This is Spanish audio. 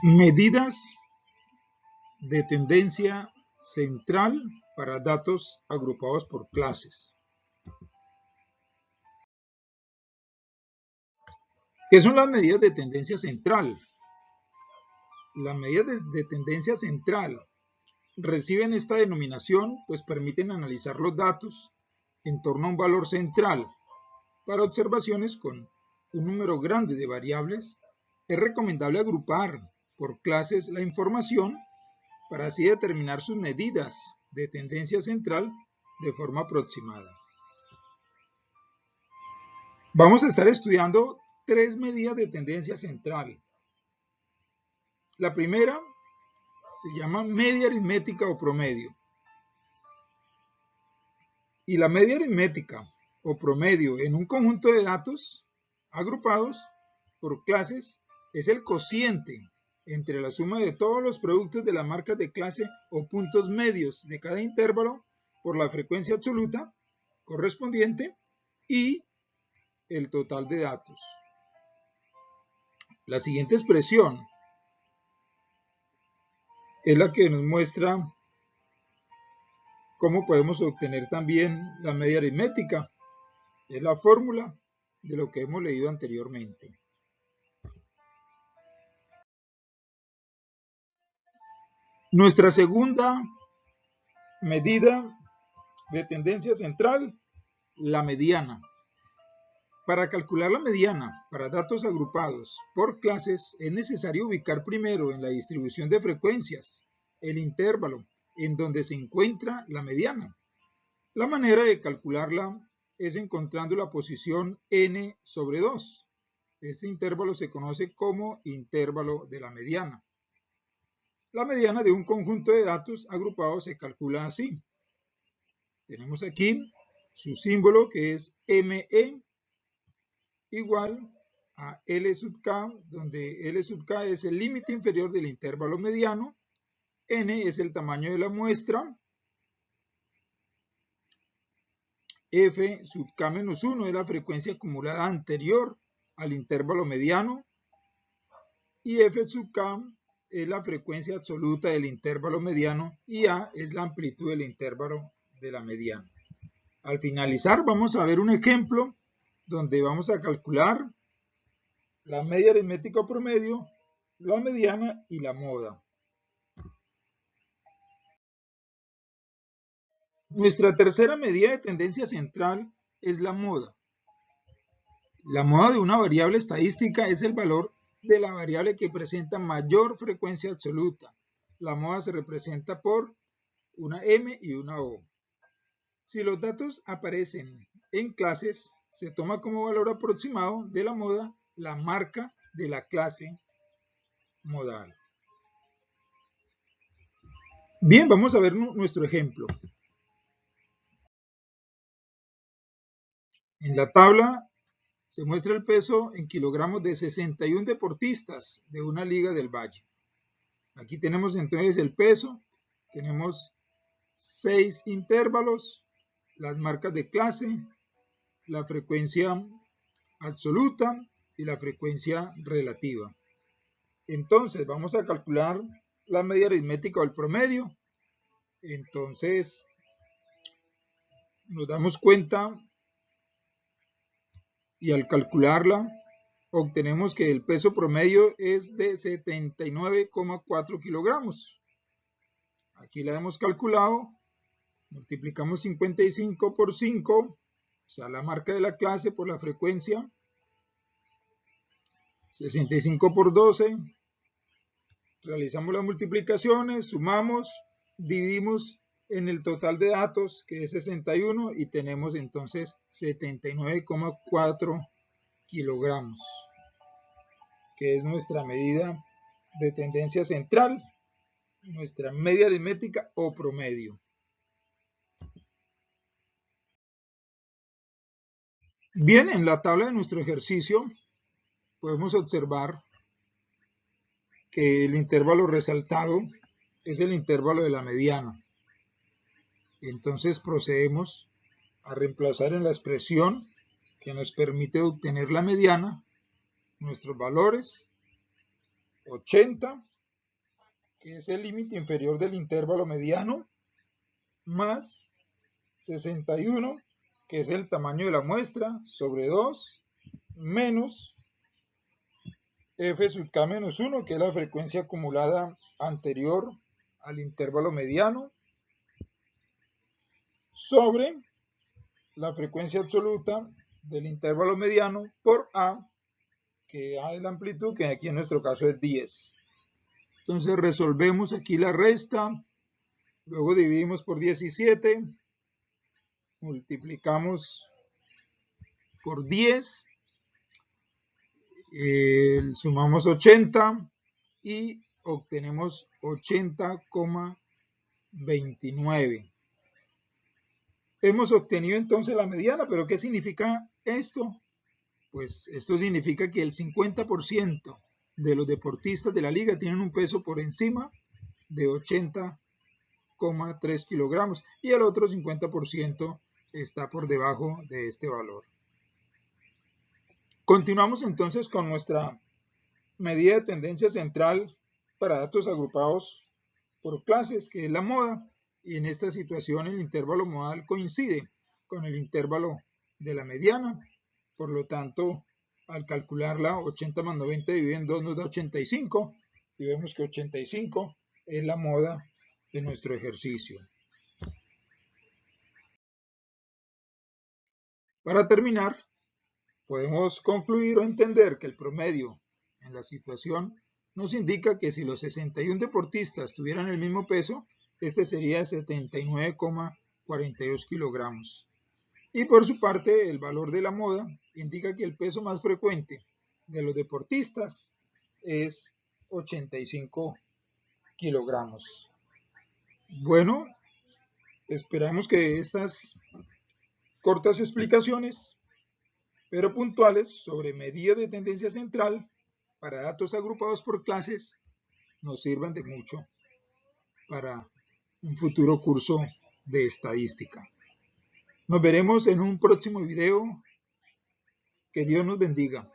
Medidas de tendencia central para datos agrupados por clases. ¿Qué son las medidas de tendencia central? Las medidas de tendencia central reciben esta denominación, pues permiten analizar los datos en torno a un valor central. Para observaciones con un número grande de variables, es recomendable agrupar por clases la información para así determinar sus medidas de tendencia central de forma aproximada. Vamos a estar estudiando tres medidas de tendencia central. La primera se llama media aritmética o promedio. Y la media aritmética o promedio en un conjunto de datos agrupados por clases es el cociente entre la suma de todos los productos de las marcas de clase o puntos medios de cada intervalo por la frecuencia absoluta correspondiente y el total de datos. La siguiente expresión es la que nos muestra cómo podemos obtener también la media aritmética. Es la fórmula de lo que hemos leído anteriormente. Nuestra segunda medida de tendencia central, la mediana. Para calcular la mediana para datos agrupados por clases es necesario ubicar primero en la distribución de frecuencias el intervalo en donde se encuentra la mediana. La manera de calcularla es encontrando la posición n sobre 2. Este intervalo se conoce como intervalo de la mediana. La mediana de un conjunto de datos agrupados se calcula así. Tenemos aquí su símbolo que es ME igual a L sub k, donde L sub k es el límite inferior del intervalo mediano, N es el tamaño de la muestra, F sub k menos 1 es la frecuencia acumulada anterior al intervalo mediano y F sub k es la frecuencia absoluta del intervalo mediano y A es la amplitud del intervalo de la mediana. Al finalizar vamos a ver un ejemplo donde vamos a calcular la media aritmética o promedio, la mediana y la moda. Nuestra tercera medida de tendencia central es la moda. La moda de una variable estadística es el valor de la variable que presenta mayor frecuencia absoluta. La moda se representa por una M y una O. Si los datos aparecen en clases, se toma como valor aproximado de la moda la marca de la clase modal. Bien, vamos a ver nuestro ejemplo. En la tabla se muestra el peso en kilogramos de 61 deportistas de una liga del Valle. Aquí tenemos entonces el peso, tenemos 6 intervalos, las marcas de clase, la frecuencia absoluta y la frecuencia relativa. Entonces vamos a calcular la media aritmética o el promedio. Entonces nos damos cuenta y al calcularla obtenemos que el peso promedio es de 79,4 kilogramos. Aquí la hemos calculado, multiplicamos 55 por 5, o sea la marca de la clase por la frecuencia, 65 por 12, realizamos las multiplicaciones, sumamos, dividimos en el total de datos que es 61 y tenemos entonces 79,4 kilogramos, que es nuestra medida de tendencia central, nuestra media aritmética o promedio. Bien, en la tabla de nuestro ejercicio podemos observar que el intervalo resaltado es el intervalo de la mediana. Entonces procedemos a reemplazar en la expresión que nos permite obtener la mediana nuestros valores 80 que es el límite inferior del intervalo mediano, más 61, que es el tamaño de la muestra, sobre 2, menos f sub k menos 1, que es la frecuencia acumulada anterior al intervalo mediano, sobre la frecuencia absoluta del intervalo mediano por A, que A es la amplitud, que aquí en nuestro caso es 10. Entonces resolvemos aquí la resta, luego dividimos por 17, multiplicamos por 10, sumamos 80 y obtenemos 80,29. Hemos obtenido entonces la mediana, pero ¿qué significa esto? Pues esto significa que el 50% de los deportistas de la liga tienen un peso por encima de 80,3 kilogramos y el otro 50% está por debajo de este valor. Continuamos entonces con nuestra medida de tendencia central para datos agrupados por clases, que es la moda, y en esta situación el intervalo modal coincide con el intervalo de la mediana. Por lo tanto, al calcularla, 80 más 90 dividido en 2 nos da 85, y vemos que 85 es la moda de nuestro ejercicio. Para terminar, podemos concluir o entender que el promedio en la situación nos indica que si los 61 deportistas tuvieran el mismo peso, este sería 79,42 kilogramos. Y por su parte, el valor de la moda indica que el peso más frecuente de los deportistas es 85 kilogramos. Bueno, esperamos que estas cortas explicaciones, pero puntuales, sobre medida de tendencia central para datos agrupados por clases nos sirvan de mucho para un futuro curso de estadística. Nos veremos en un próximo video. Que Dios nos bendiga.